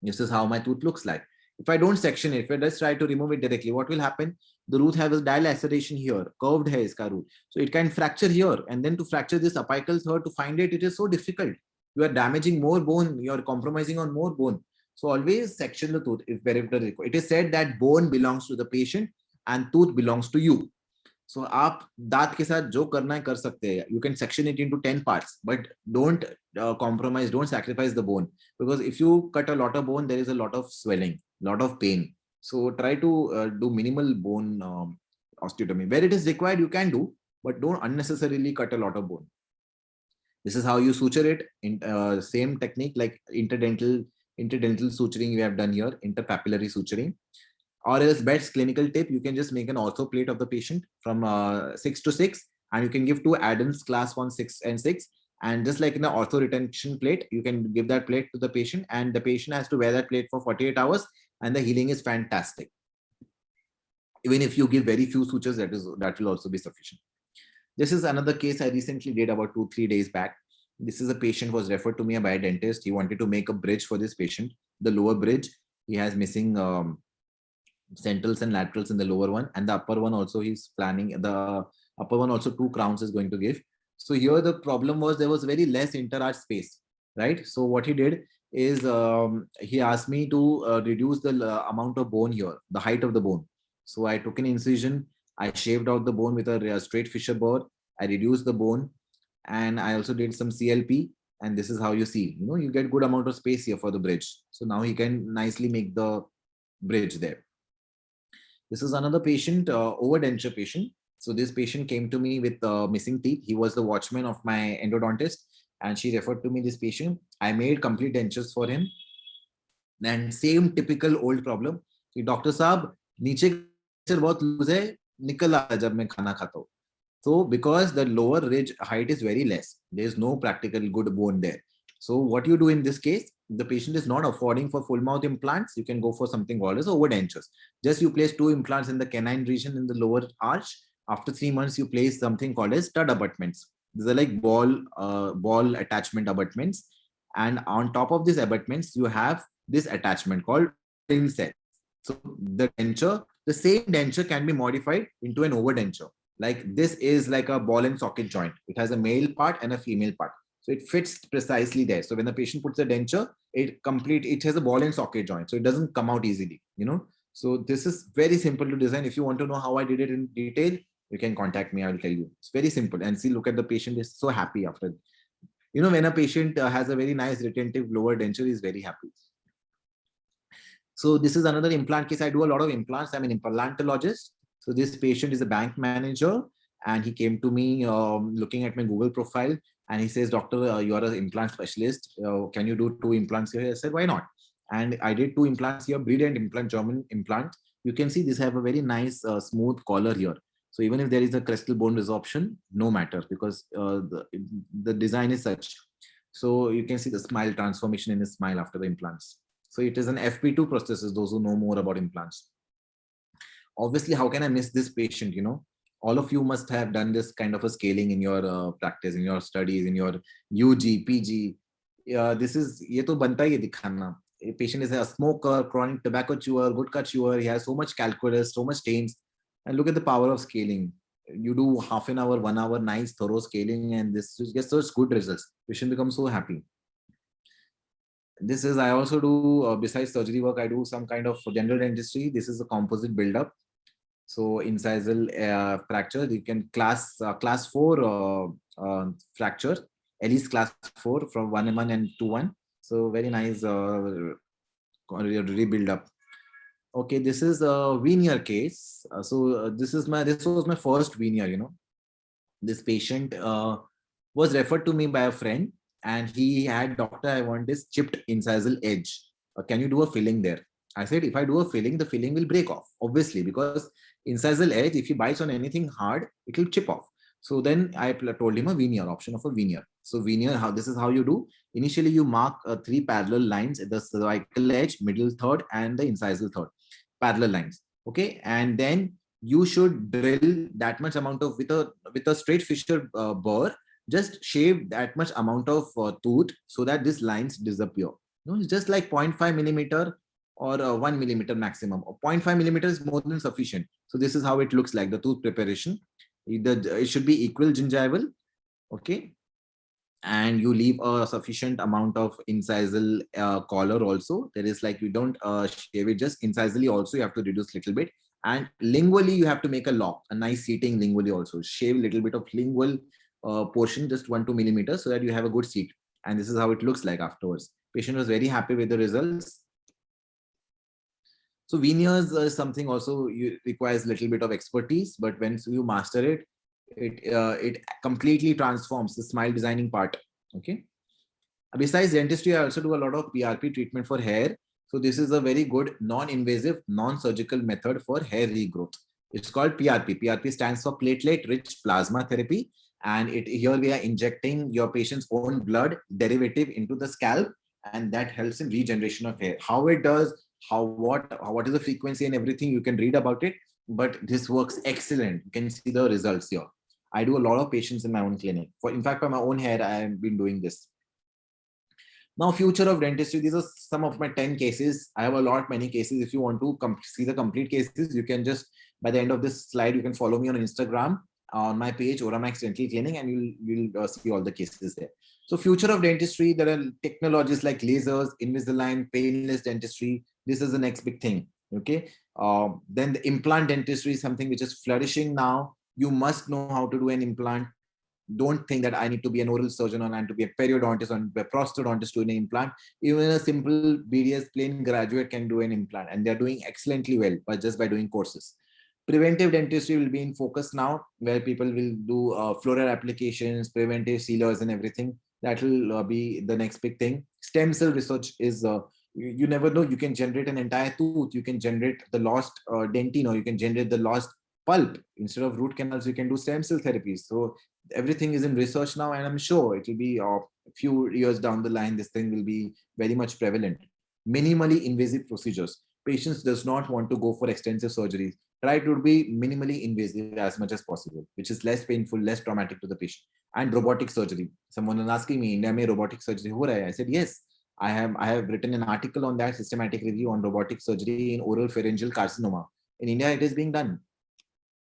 This is how my tooth looks like. If I don't section it, if I just try to remove it directly, what will happen? The root has a dilaceration here, curved hai iska root. So it can fracture here, and then to fracture this apical third, to find it, it is so difficult. You are damaging more bone, you are compromising on more bone. So always section the tooth if wherever required. It is said that bone belongs to the patient and tooth belongs to you. So आप दांत के साथ जो करना है कर सकते हैं. You can section it into 10 parts, but don't compromise, don't sacrifice the bone, because if you cut a lot of bone, there is a lot of swelling, lot of pain. So try to do minimal bone osteotomy. Where it is required, you can do, but don't unnecessarily cut a lot of bone. This is how you suture it in same technique like interdental suturing we have done here, interpapillary suturing. Or else best clinical tip, you can just make an ortho plate of the patient from 6 to 6, and you can give 2 add-ins, class 1, 6 and 6, and just like in an ortho retention plate, you can give that plate to the patient, and the patient has to wear that plate for 48 hours, and the healing is fantastic. Even if you give very few sutures, that will also be sufficient. This is another case I recently did about 2-3 days back. This is a patient was referred to me by a dentist. He wanted to make a bridge for this patient, the lower bridge. He has missing centrals and laterals in the lower one, and the upper one also he's planning. The upper one also 2 crowns is going to give. So here the problem was there was very less interarch space, right? So what he did is he asked me to reduce the amount of bone here, the height of the bone. So I took an incision, I shaved out the bone with a straight Fisher bore, I reduced the bone, and I also did some CLP, and this is how you see, you get good amount of space here for the bridge. So now he can nicely make the bridge there. This is another patient, overdenture patient. So this patient came to me with missing teeth. He was the watchman of my endodontist, and she referred to me this patient. I made complete dentures for him. And same typical old problem. Doctor साहब नीचे बहुत loose है, निकल आता है जब मैं खाना खाता हूँ. So because the lower ridge height is very less, there is no practical good bone there. So what you do in this case, the patient is not affording for full mouth implants, you can go for something called as overdentures. Just you place 2 implants in the canine region in the lower arch. After 3 months, you place something called as stud abutments. These are like ball attachment abutments. And on top of these abutments, you have this attachment called ring set. So the denture, the same denture can be modified into an overdenture. Like this is like a ball and socket joint. It has a male part and a female part. So it fits precisely there. So when the patient puts a denture, it has a ball and socket joint. So it doesn't come out easily, So this is very simple to design. If you want to know how I did it in detail, you can contact me. I will tell you. It's very simple. And see, look at the patient is so happy after. When a patient has a very nice retentive lower denture, is very happy. So this is another implant case. I do a lot of implants. I'm an implantologist. So this patient is a bank manager, and he came to me looking at my Google profile, and he says, "Doctor, you are an implant specialist. Can you do 2 implants here?" I said, "Why not?" And I did 2 implants here, Brilliant implant, German implant. You can see these have a very nice smooth collar here. So even if there is a crestal bone resorption, no matter, because the design is such. So you can see the smile transformation in his smile after the implants. So it is an FP2 prosthesis, those who know more about implants. Obviously, how can I miss this patient? All of you must have done this kind of a scaling in your practice, in your studies, in your UG, PG. This is, ye to banta hi dikhana. A patient is a smoker, chronic tobacco chewer, gutka chewer. He has so much calculus, so much stains. And look at the power of scaling. You do half an hour, 1 hour, nice, thorough scaling, and this gets such good results. Patient becomes so happy. This is, I also do, besides surgery work, I do some kind of general dentistry. This is a composite buildup. So incisal fracture, you can class 4 fracture, at least class 4 from 1M1 and 2-1. So very nice rebuild up. Okay, this is a veneer case. This was my first veneer. This patient was referred to me by a friend, and he had, doctor, I want this chipped incisal edge. Can you do a filling there? I said, if I do a filling, the filling will break off, obviously, because incisal edge, if he bites on anything hard, it will chip off. So then I told him a veneer, option of a veneer. So veneer, this is how you do. Initially, you mark 3 parallel lines at the cervical edge, middle third, and the incisal third, parallel lines. Okay, and then you should drill that much amount of, with a straight fissure burr, just shave that much amount of tooth so that these lines disappear. It's just like 0.5 millimeter or 1 millimeter maximum. 0.5 millimeter is more than sufficient. So this is how it looks like, the tooth preparation. It should be equal gingival. Okay, and you leave a sufficient amount of incisal collar also. There is, like, you don't shave it just incisally, also you have to reduce a little bit. And lingually, you have to make a lock, a nice seating lingually also. Shave a little bit of lingual portion, just 1-2 millimeters, so that you have a good seat. And this is how it looks like afterwards. Patient was very happy with the results. So veneers is something also requires a little bit of expertise, but once you master it, it completely transforms the smile designing part. Okay. Besides dentistry, I also do a lot of PRP treatment for hair. So this is a very good non-invasive, non-surgical method for hair regrowth. It's called PRP. PRP stands for platelet-rich plasma therapy. And here we are injecting your patient's own blood derivative into the scalp, and that helps in regeneration of hair. How it does, what is the frequency and everything, you can read about it. But this works excellent. You can see the results here. I do a lot of patients in my own clinic. In fact, for my own hair, I have been doing this. Now, future of dentistry, these are some of my 10 cases. I have many cases. If you want to see the complete cases, you can just, by the end of this slide, you can follow me on Instagram, on my page, Oramax Dental Clinic, and you'll see all the cases there. So future of dentistry, there are technologies like lasers, Invisalign, painless dentistry. This is the next big thing. Okay. Then the implant dentistry is something which is flourishing now. You must know how to do an implant. Don't think that I need to be an oral surgeon or I need to be a periodontist or a prosthodontist to do an implant. Even a simple BDS plain graduate can do an implant, and they're doing excellently well just by doing courses. Preventive dentistry will be in focus now, where people will do fluoride applications, preventive sealers and everything. That will be the next big thing. Stem cell research is, you never know, you can generate an entire tooth, you can generate the lost dentine, or you can generate the lost pulp. Instead of root canals, you can do stem cell therapies. So everything is in research now, and I'm sure it will be a few years down the line, this thing will be very much prevalent. Minimally invasive procedures. Patients does not want to go for extensive surgeries. Try to be minimally invasive as much as possible, which is less painful, less traumatic to the patient. And robotic surgery. Someone was asking me, India mein robotic surgery ho raha hai? I said, yes. I have written an article on that, systematic review on robotic surgery in oral pharyngeal carcinoma. In India, it is being done.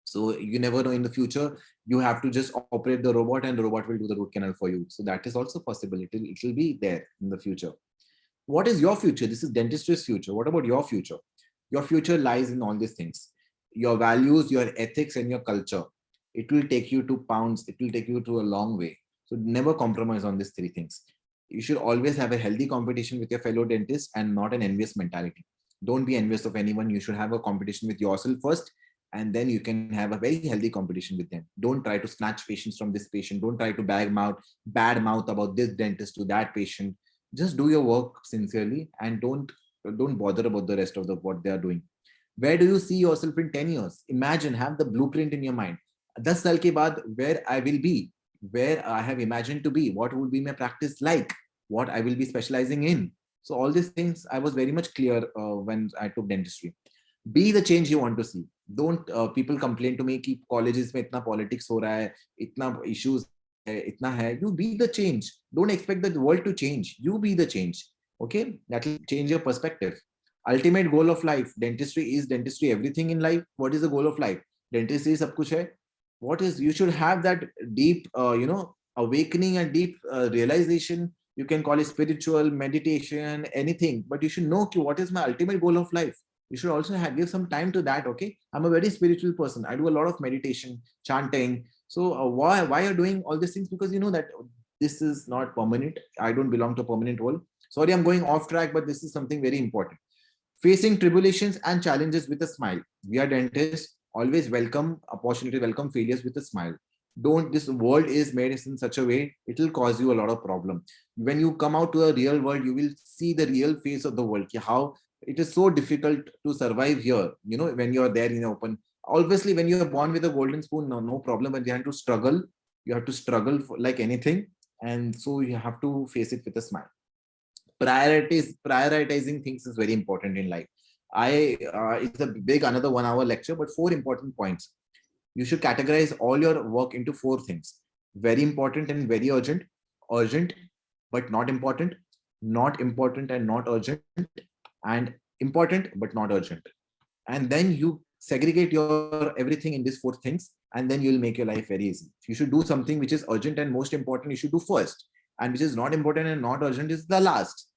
So you never know, in the future, you have to just operate the robot and the robot will do the root canal for you. So that is also possible. It will be there in the future. What is your future? This is dentistry's future. What about your future? Your future lies in all these things. Your values, your ethics, and your culture. It will take you to pounds. It will take you to a long way. So never compromise on these 3 things. You should always have a healthy competition with your fellow dentists and not an envious mentality. Don't be envious of anyone. You should have a competition with yourself first, and then you can have a very healthy competition with them. Don't try to snatch patients from this patient. Don't try to bad mouth about this dentist to that patient. Just do your work sincerely, and don't bother about the rest of what they are doing. Where do you see yourself in 10 years? Imagine, have the blueprint in your mind. 10 saal ke baad, where I will be, where I have imagined to be, what would be my practice like, what I will be specializing in. So all these things, I was very much clear when I took dentistry. Be the change you want to see. Don't people complain to me कि colleges में इतना politics हो रहा है, इतना issues है, इतना है. You be the change. Don't expect the world to change. You be the change. Okay, that will change your perspective. Ultimate goal of life. Dentistry is dentistry. Everything in life. What is the goal of life? Dentistry सब कुछ है. What is, you should have that deep, awakening and deep realization You can call it spiritual, meditation, anything, but you should know what is my ultimate goal of life. You should also give some time to that. Okay, I'm a very spiritual person. I do a lot of meditation, chanting. So why you're doing all these things? Because you know that this is not permanent. I don't belong to a permanent world. Sorry, I'm going off track, but this is something very important. Facing tribulations and challenges with a smile. We are dentists. Always welcome opportunity, welcome failures with a smile. Don't, this world is made in such a way, it will cause you a lot of problem. When you come out to a real world, you will see the real face of the world, how it is so difficult to survive here. You know, when you're there in the open. Obviously, when you're born with a golden spoon, no problem, but you have to struggle. You have to struggle for, like anything. And so you have to face it with a smile. Prioritizing things is very important in life. It's a big another 1 hour lecture, but 4 important points. You should categorize all your work into 4 things: very important and very urgent, urgent but not important, not important and not urgent, and important but not urgent. And then you segregate your everything in these 4 things, and then you'll make your life very easy. You should do something which is urgent and most important, you should do first, and which is not important and not urgent is the last.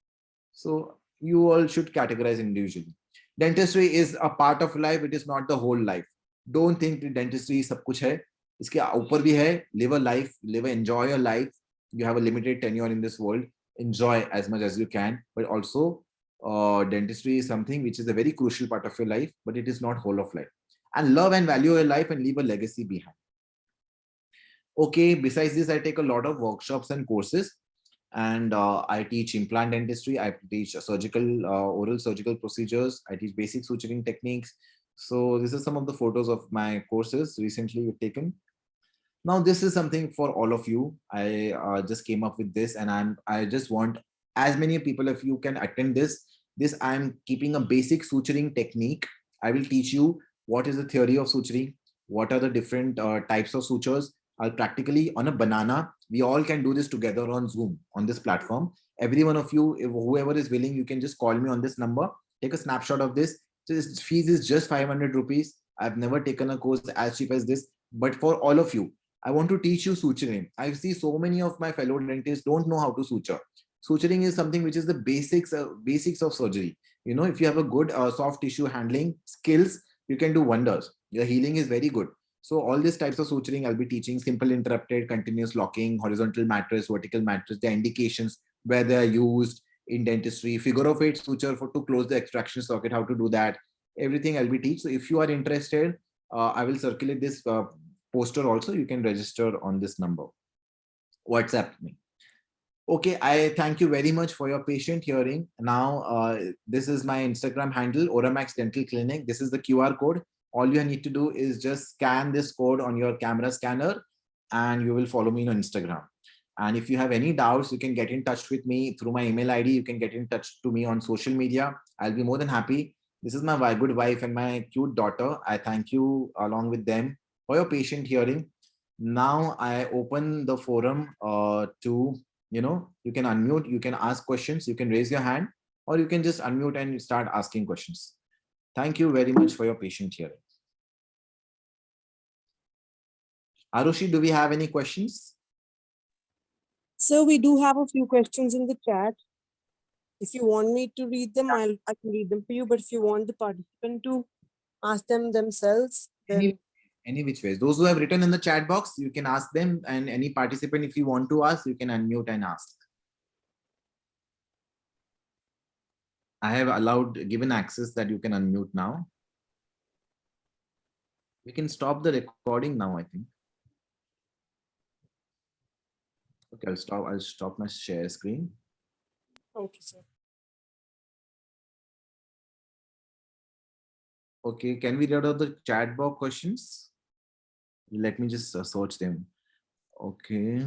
So you all should categorize individually. Dentistry is a part of life, it is not the whole life. Don't think that dentistry सब कुछ है. इसके ऊपर भी है. Live a life, enjoy your life. You have a limited tenure in this world. Enjoy as much as you can, but also dentistry is something which is a very crucial part of your life, but it is not whole of life. And love and value your life and leave a legacy behind. Okay, besides this, I take a lot of workshops and courses, and I teach implant dentistry, I teach surgical, oral surgical procedures, I teach basic suturing techniques. So this is some of the photos of my courses recently taken. Now this is something for all of you. I just came up with this, and I just want as many people, if you can attend this. I'm keeping a basic suturing technique. I will teach you what is the theory of suturing, what are the different types of sutures. I'll practically on a banana. We all can do this together on Zoom on this platform. Every one of you, whoever is willing, you can just call me on this number. Take a snapshot of this. This fees is just 500 rupees. I've never taken a course as cheap as this. But for all of you, I want to teach you suturing. I see so many of my fellow dentists don't know how to suture. Suturing is something which is the basics of surgery. You know, if you have a good soft tissue handling skills, you can do wonders. Your healing is very good. So all these types of suturing I'll be teaching: simple, interrupted, continuous locking, horizontal mattress, vertical mattress, the indications where they are used in dentistry, figure of 8 suture to close the extraction socket, how to do that. Everything I'll be teach. So if you are interested, I will circulate this poster also. You can register on this number. WhatsApp me. Okay, I thank you very much for your patient hearing. Now, this is my Instagram handle, Oramax Dental Clinic. This is the QR code. All you need to do is just scan this code on your camera scanner, and you will follow me on Instagram. And if you have any doubts, you can get in touch with me through my email ID. You can get in touch to me on social media. I'll be more than happy. This is my good wife and my cute daughter. I thank you along with them for your patient hearing. Now I open the forum to, you can unmute, you can ask questions, you can raise your hand, or you can just unmute and start asking questions. Thank you very much for your patient hearing. Arushi, do we have any questions? So we do have a few questions in the chat. If you want me to read them, I can read them for you. But if you want the participant to ask them themselves, then any which ways. Those who have written in the chat box, you can ask them, and any participant, if you want to ask, you can unmute and ask. I have given access that you can unmute now. We can stop the recording now, I think. Okay, I'll stop my share screen. okay, sir. Okay, can we read out the chat box questions? Let me just search them. Okay.